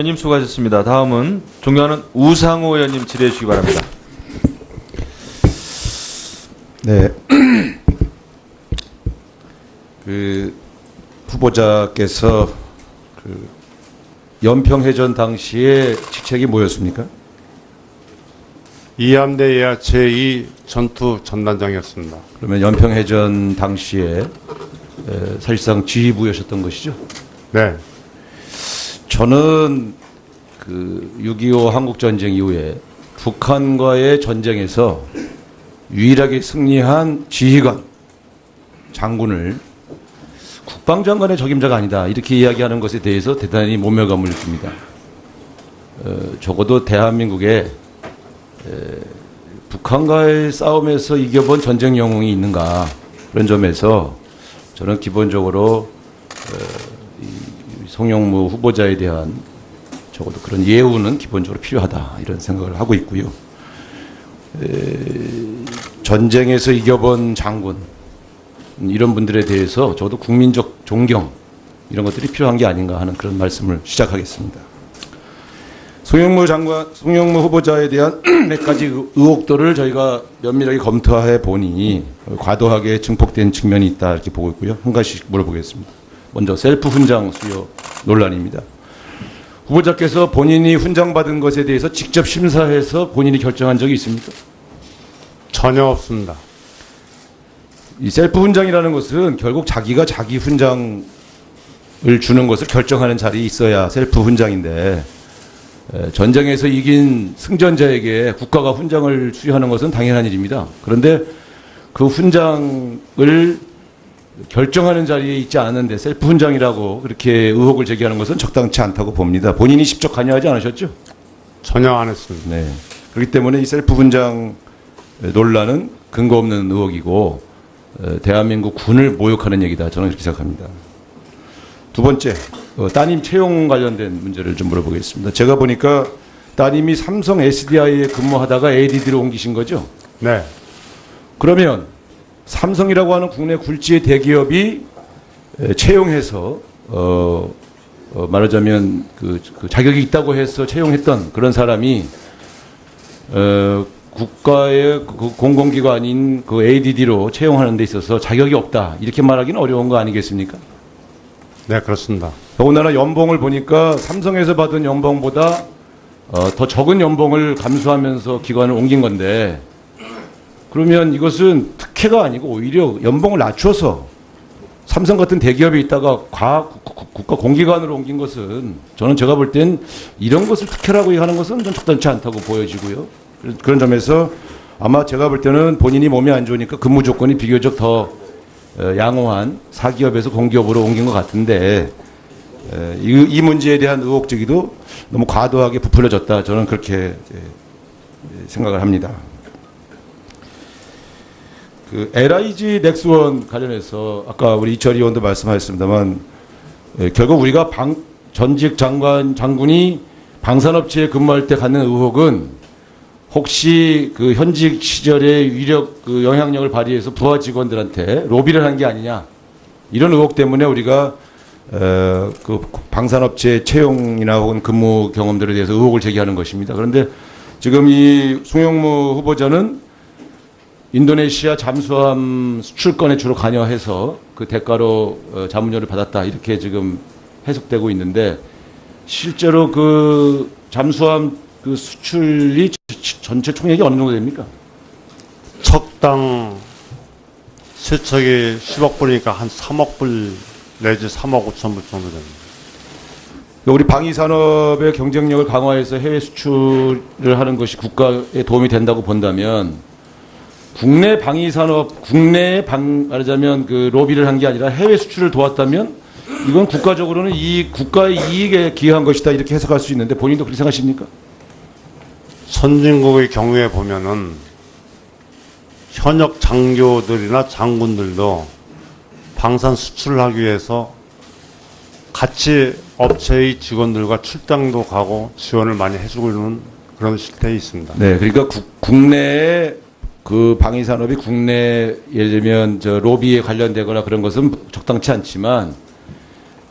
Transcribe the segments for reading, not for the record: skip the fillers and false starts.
의원님 수고하셨습니다. 다음은 존경하는 우상호 의원님 질의해 주시기 바랍니다. 네. 그 후보자께서 그 연평해전 당시에 직책이 뭐였습니까? 이함대 예하 제2 전투 전단장이었습니다. 그러면 연평해전 당시에 사실상 지휘부였었던 것이죠? 네. 저는 그 6.25 한국전쟁 이후에 북한과의 전쟁에서 유일하게 승리한 지휘관, 장군을 국방장관의 적임자가 아니다 이렇게 이야기하는 것에 대해서 대단히 모멸감을 느낍니다. 적어도 대한민국에 북한과의 싸움에서 이겨본 전쟁 영웅이 있는가 그런 점에서 저는 기본적으로 송영무 후보자에 대한 적어도 그런 예우는 기본적으로 필요하다 이런 생각을 하고 있고요. 전쟁에서 이겨본 장군 이런 분들에 대해서 저도 국민적 존경 이런 것들이 필요한 게 아닌가 하는 그런 말씀을 시작하겠습니다. 송영무 후보자에 대한 몇 가지 의혹들을 저희가 면밀하게 검토해 보니 과도하게 증폭된 측면이 있다 이렇게 보고 있고요. 한 가지씩 물어보겠습니다. 먼저 셀프 훈장 수여 논란입니다. 후보자께서 본인이 훈장 받은 것에 대해서 직접 심사해서 본인이 결정한 적이 있습니까? 전혀 없습니다. 이 셀프 훈장이라는 것은 결국 자기가 자기 훈장을 주는 것을 결정하는 자리에 있어야 셀프 훈장인데 전쟁에서 이긴 승전자에게 국가가 훈장을 수여하는 것은 당연한 일입니다. 그런데 그 훈장을 결정하는 자리에 있지 않은데 셀프 훈장이라고 그렇게 의혹을 제기하는 것은 적당치 않다고 봅니다. 본인이 직접 관여하지 않으셨죠? 전혀 안 했습니다. 네. 그렇기 때문에 이 셀프 훈장 논란은 근거 없는 의혹이고 대한민국 군을 모욕하는 얘기다. 저는 그렇게 생각합니다. 두 번째, 따님 채용 관련된 문제를 좀 물어보겠습니다. 제가 보니까 따님이 삼성 SDI에 근무하다가 ADD로 옮기신 거죠? 네. 그러면 삼성이라고 하는 국내 굴지의 대기업이 채용해서 말하자면 그 자격이 있다고 해서 채용했던 그런 사람이 국가의 그 공공기관인 그 ADD로 채용하는 데 있어서 자격이 없다 이렇게 말하기는 어려운 거 아니겠습니까? 네, 그렇습니다. 더군다나 연봉을 보니까 삼성에서 받은 연봉보다 더 적은 연봉을 감수하면서 기관을 옮긴 건데 그러면 이것은 특혜가 아니고 오히려 연봉을 낮춰서 삼성 같은 대기업에 있다가 국가 공기관으로 옮긴 것은 저는 제가 볼 땐 이런 것을 특혜라고 하는 것은 좀 적당치 않다고 보여지고요. 그런 점에서 아마 제가 볼 때는 본인이 몸이 안 좋으니까 근무 조건이 비교적 더 양호한 사기업에서 공기업으로 옮긴 것 같은데 이 문제에 대한 의혹 제기도 너무 과도하게 부풀려졌다. 저는 그렇게 생각을 합니다. 그 LIG 넥스원 관련해서 아까 우리 이철 의원도 말씀하셨습니다만 결국 우리가 전직 장군이 방산업체에 근무할 때 갖는 의혹은 혹시 그 현직 시절에 위력 그 영향력을 발휘해서 부하 직원들한테 로비를 한 게 아니냐 이런 의혹 때문에 우리가 그 방산업체 채용이나 혹은 근무 경험들에 대해서 의혹을 제기하는 것입니다. 그런데 지금 이 송영무 후보자는 인도네시아 잠수함 수출건에 주로 관여해서 그 대가로 자문료를 받았다 이렇게 지금 해석되고 있는데 실제로 그 잠수함 그 수출이 전체 총액이 어느 정도 됩니까? 척당 세척이 10억 불이니까 한 3억 불 내지 3억 5천 불 정도 됩니다. 우리 방위산업의 경쟁력을 강화해서 해외 수출을 하는 것이 국가에 도움이 된다고 본다면 국내 방위산업, 말하자면 그 로비를 한 게 아니라 해외 수출을 도왔다면 이건 국가적으로는 국가의 이익에 기여한 것이다 이렇게 해석할 수 있는데 본인도 그렇게 생각하십니까? 선진국의 경우에 보면은 현역 장교들이나 장군들도 방산 수출을 하기 위해서 같이 업체의 직원들과 출장도 가고 지원을 많이 해주고 있는 그런 실태에 있습니다. 네, 그러니까 국내에 그 방위산업이 국내 예를 들면 저 로비에 관련되거나 그런 것은 적당치 않지만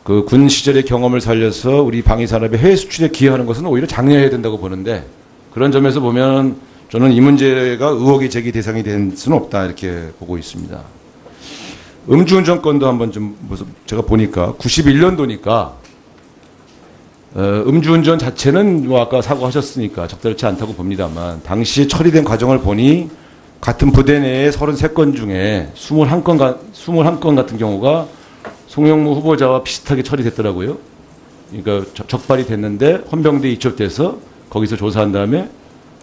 그 군 시절의 경험을 살려서 우리 방위산업의 해외 수출에 기여하는 것은 오히려 장려해야 된다고 보는데 그런 점에서 보면 저는 이 문제가 의혹의 제기 대상이 될 수는 없다 이렇게 보고 있습니다. 음주운전 건도 한번 좀 제가 보니까 91년도니까 음주운전 자체는 뭐 아까 사고하셨으니까 적절치 않다고 봅니다만 당시 처리된 과정을 보니 같은 부대 내에 33건 중에 21건 같은 경우가 송영무 후보자와 비슷하게 처리됐더라고요. 그러니까 적발이 됐는데 헌병대에 이첩돼서 거기서 조사한 다음에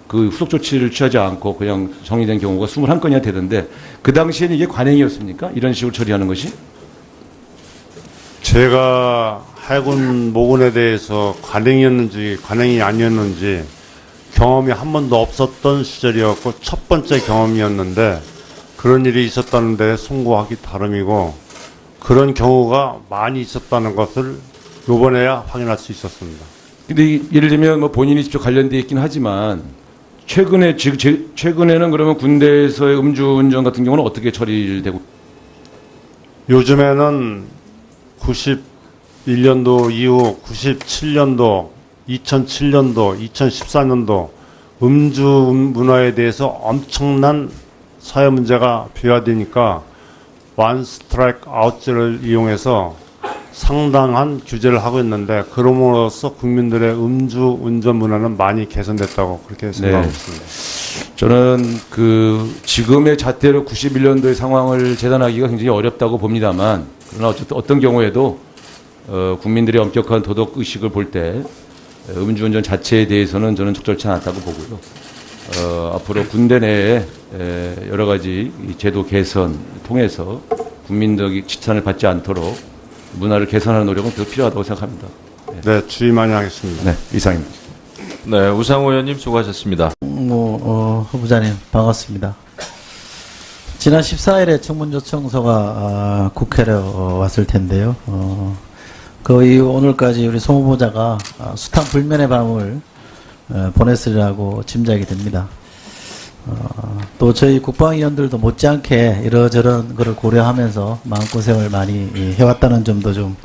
그 후속 조치를 취하지 않고 그냥 정리된 경우가 21건이나 되던데 그 당시에는 이게 관행이었습니까? 이런 식으로 처리하는 것이? 제가 해군 모근에 대해서 관행이었는지 관행이 아니었는지 경험이 한 번도 없었던 시절이었고 첫 번째 경험이었는데 그런 일이 있었다는데 송구하기 다름이고 그런 경우가 많이 있었다는 것을 요번에야 확인할 수 있었습니다. 근데 예를 들면 뭐 본인이 직접 관련돼 있긴 하지만 최근에는 그러면 군대에서의 음주운전 같은 경우는 어떻게 처리되고? 요즘에는 91년도 이후 97년도, 2007년도, 2014년도 음주 문화에 대해서 엄청난 사회 문제가 비화되니까 원 스트라이크 아웃제를 이용해서 상당한 규제를 하고 있는데 그럼으로써 국민들의 음주 운전 문화는 많이 개선됐다고 그렇게 생각하고 있습니다. 저는 그 지금의 잣대로 91년도의 상황을 재단하기가 굉장히 어렵다고 봅니다만 그러나 어쨌든 어떤 경우에도 국민들의 엄격한 도덕 의식을 볼 때 음주운전 자체에 대해서는 저는 적절치 않았다고 보고요. 앞으로 군대 내에 여러 가지 제도 개선 통해서 국민들이 지탄을 받지 않도록 문화를 개선하는 노력은 계속 필요하다고 생각합니다. 네, 주의 많이 하겠습니다. 네, 이상입니다. 네, 우상호 의원님 수고하셨습니다. 후보자님 반갑습니다. 지난 14일에 청문조청서가 국회로 왔을 텐데요. 그 이후 오늘까지 우리 송 후보자가 숱한 불면의 밤을 보냈으리라고 짐작이 됩니다. 또 저희 국방위원들도 못지않게 이러저런 것을 고려하면서 마음고생을 많이 해왔다는 점도 좀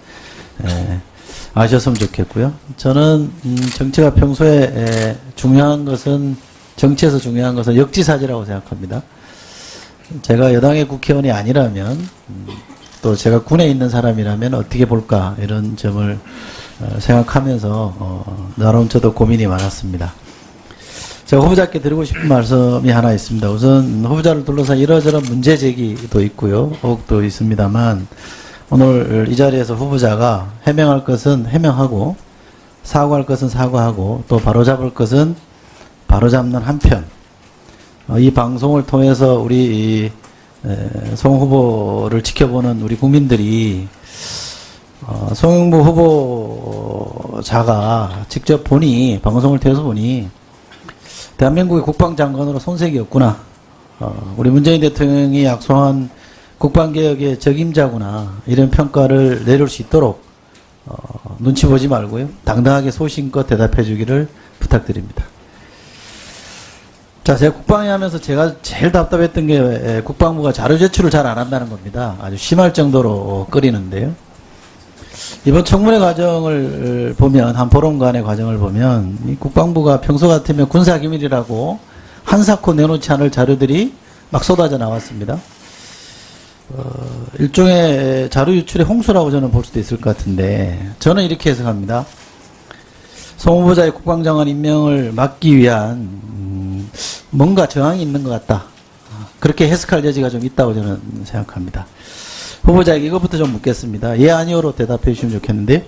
아셨으면 좋겠고요. 저는 정치가 평소에 중요한 것은 정치에서 중요한 것은 역지사지라고 생각합니다. 제가 여당의 국회의원이 아니라면 또 제가 군에 있는 사람이라면 어떻게 볼까 이런 점을 생각하면서 나름 저도 고민이 많았습니다. 제가 후보자께 드리고 싶은 말씀이 하나 있습니다. 우선 후보자를 둘러싼 이러저런 문제 제기도 있고요. 의혹도 있습니다만 오늘 이 자리에서 후보자가 해명할 것은 해명하고 사과할 것은 사과하고 또 바로잡을 것은 바로잡는 한편 이 방송을 통해서 우리 송 후보를 지켜보는 우리 국민들이 송영무 후보자가 직접 보니 방송을 통해서 보니 대한민국의 국방장관으로 손색이 없구나. 우리 문재인 대통령이 약속한 국방개혁의 적임자구나. 이런 평가를 내릴 수 있도록 눈치 보지 말고요. 당당하게 소신껏 대답해 주기를 부탁드립니다. 자, 제가 국방위 하면서 제가 제일 답답했던 게 국방부가 자료 제출을 잘 안 한다는 겁니다. 아주 심할 정도로 끓이는데요. 이번 청문회 과정을 보면, 한 보름간의 과정을 보면, 이 국방부가 평소 같으면 군사기밀이라고 한사코 내놓지 않을 자료들이 막 쏟아져 나왔습니다. 일종의 자료 유출의 홍수라고 저는 볼 수도 있을 것 같은데, 저는 이렇게 해석합니다. 송 후보자의 국방장관 임명을 막기 위한 뭔가 저항이 있는 것 같다. 그렇게 해석할 여지가 좀 있다고 저는 생각합니다. 후보자에게 이것부터 좀 묻겠습니다. 예, 아니오로 대답해 주시면 좋겠는데,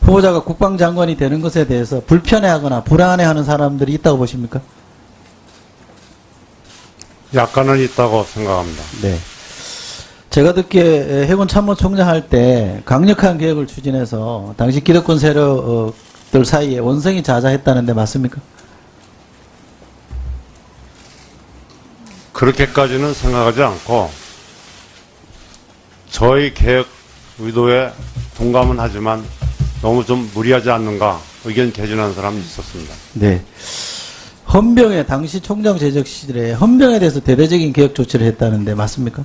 후보자가 국방장관이 되는 것에 대해서 불편해하거나 불안해하는 사람들이 있다고 보십니까? 약간은 있다고 생각합니다. 네. 제가 듣기에 해군 참모총장 할 때 강력한 개혁을 추진해서 당시 기득권 세력들 사이에 원성이 자자했다는데 맞습니까? 그렇게까지는 생각하지 않고 저희 개혁 의도에 동감은 하지만 너무 좀 무리하지 않는가 의견 개진하는 사람이 있었습니다. 네. 헌병에 당시 총장 재적 시절에 헌병에 대해서 대대적인 개혁 조치를 했다는데 맞습니까?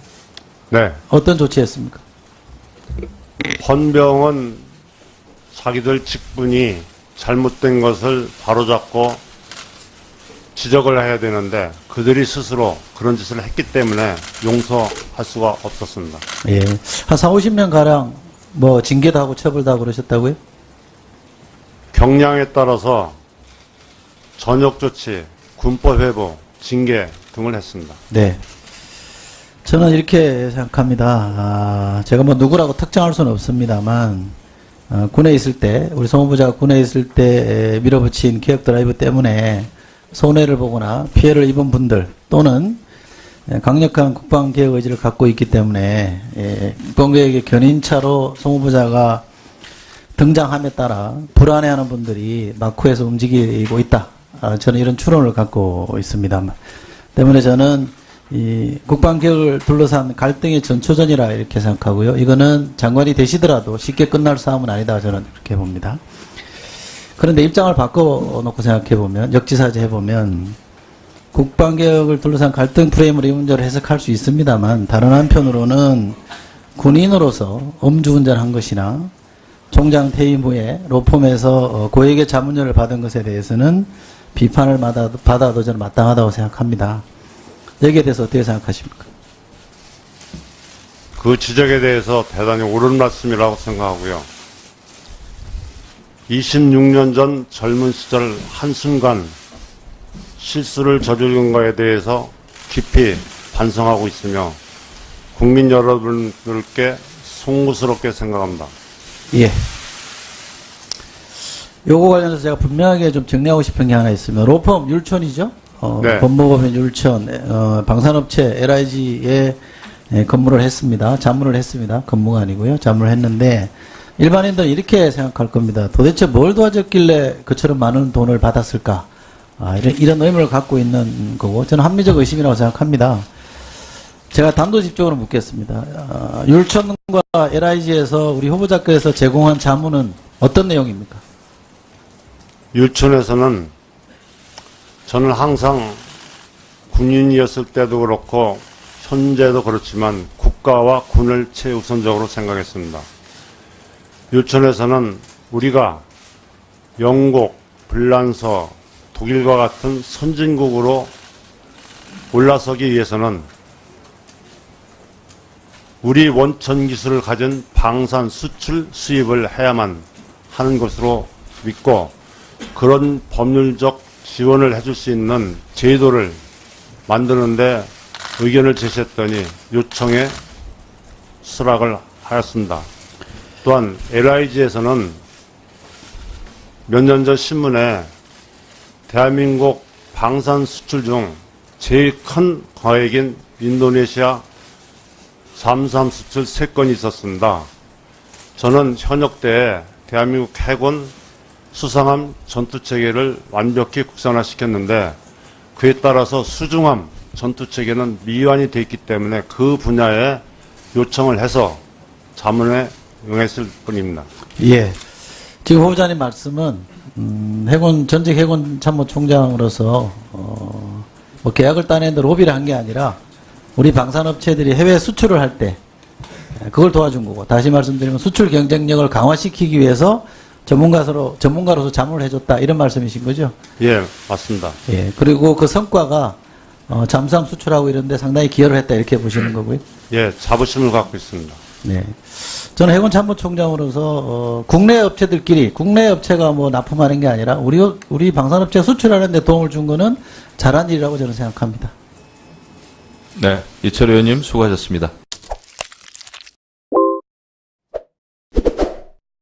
네. 어떤 조치했습니까? 헌병은 자기들 직분이 잘못된 것을 바로잡고 지적을 해야 되는데 그들이 스스로 그런 짓을 했기 때문에 용서할 수가 없었습니다. 예. 한 4, 50명 가량 뭐 징계도 하고 처벌도 하고 그러셨다고요? 경량에 따라서 전역 조치, 군법 회부, 징계 등을 했습니다. 네. 저는 이렇게 생각합니다. 제가 뭐 누구라고 특정할 수는 없습니다만, 군에 있을 때, 우리 송 후보자가 군에 있을 때 밀어붙인 개혁 드라이브 때문에 손해를 보거나 피해를 입은 분들 또는 강력한 국방개혁 의지를 갖고 있기 때문에 국방개혁의 견인차로 송 후보자가 등장함에 따라 불안해하는 분들이 낙후해서 움직이고 있다. 저는 이런 추론을 갖고 있습니다. 때문에 저는 이 국방개혁을 둘러싼 갈등의 전초전이라 이렇게 생각하고요. 이거는 장관이 되시더라도 쉽게 끝날 싸움은 아니다. 저는 그렇게 봅니다. 그런데 입장을 바꿔놓고 생각해보면, 역지사지 해보면, 국방개혁을 둘러싼 갈등 프레임으로 이 문제를 해석할 수 있습니다만, 다른 한편으로는 군인으로서 음주운전한 것이나, 총장 퇴임 후에 로펌에서 고액의 자문료를 받은 것에 대해서는 비판을 받아도 저는 마땅하다고 생각합니다. 여기에 대해서 어떻게 생각하십니까? 그 지적에 대해서 대단히 옳은 말씀이라고 생각하고요. 26년 전 젊은 시절 한순간 실수를 저지른 거에 대해서 깊이 반성하고 있으며 국민 여러분들께 송구스럽게 생각합니다. 예. 요거 관련해서 제가 분명하게 좀 정리하고 싶은 게 하나 있습니다. 로펌 율촌이죠? 네. 법무법인 율촌, 방산업체 LIG에 근무를 했습니다. 자문을 했습니다. 근무가 아니고요. 자문을 했는데, 일반인들은 이렇게 생각할 겁니다. 도대체 뭘 도와줬길래 그처럼 많은 돈을 받았을까? 이런 의문을 갖고 있는 거고, 저는 합리적 의심이라고 생각합니다. 제가 단도직입적으로 묻겠습니다. 율촌과 LIG에서 우리 후보자께서 제공한 자문은 어떤 내용입니까? 율촌에서는 저는 항상 군인이었을 때도 그렇고 현재도 그렇지만 국가와 군을 최우선적으로 생각했습니다. 율촌에서는 우리가 영국, 불란서, 독일과 같은 선진국으로 올라서기 위해서는 우리 원천 기술을 가진 방산 수출 수입을 해야만 하는 것으로 믿고 그런 법률적 지원을 해줄 수 있는 제도를 만드는데 의견을 제시했더니 요청에 수락을 하였습니다. 또한 LIG에서는 몇 년 전 신문에 대한민국 방산 수출 중 제일 큰 거액인 인도네시아 잠수함 수출 3건이 있었습니다. 저는 현역 때 대한민국 해군 수상함 전투체계를 완벽히 국산화시켰는데 그에 따라서 수중함 전투체계는 미완이 되어 있기 때문에 그 분야에 요청을 해서 자문에 응했을 뿐입니다. 예. 지금 후보자님 말씀은 전직 해군 참모총장으로서 뭐 계약을 따내는데 로비를 한 게 아니라 우리 방산업체들이 해외 수출을 할 때 그걸 도와준 거고, 다시 말씀드리면 수출 경쟁력을 강화시키기 위해서 전문가로서 자문을 해줬다, 이런 말씀이신 거죠? 예, 맞습니다. 예. 그리고 그 성과가 잠수함 수출하고 이런데 상당히 기여를 했다, 이렇게 보시는 거고요. 예, 자부심을 갖고 있습니다. 네. 저는 해군 참모총장으로서 국내 업체들끼리, 국내 업체가 뭐 납품하는 게 아니라 우리 방산업체 수출하는 데 도움을 준 거는 잘한 일이라고 저는 생각합니다. 네, 이철 의원님 수고하셨습니다.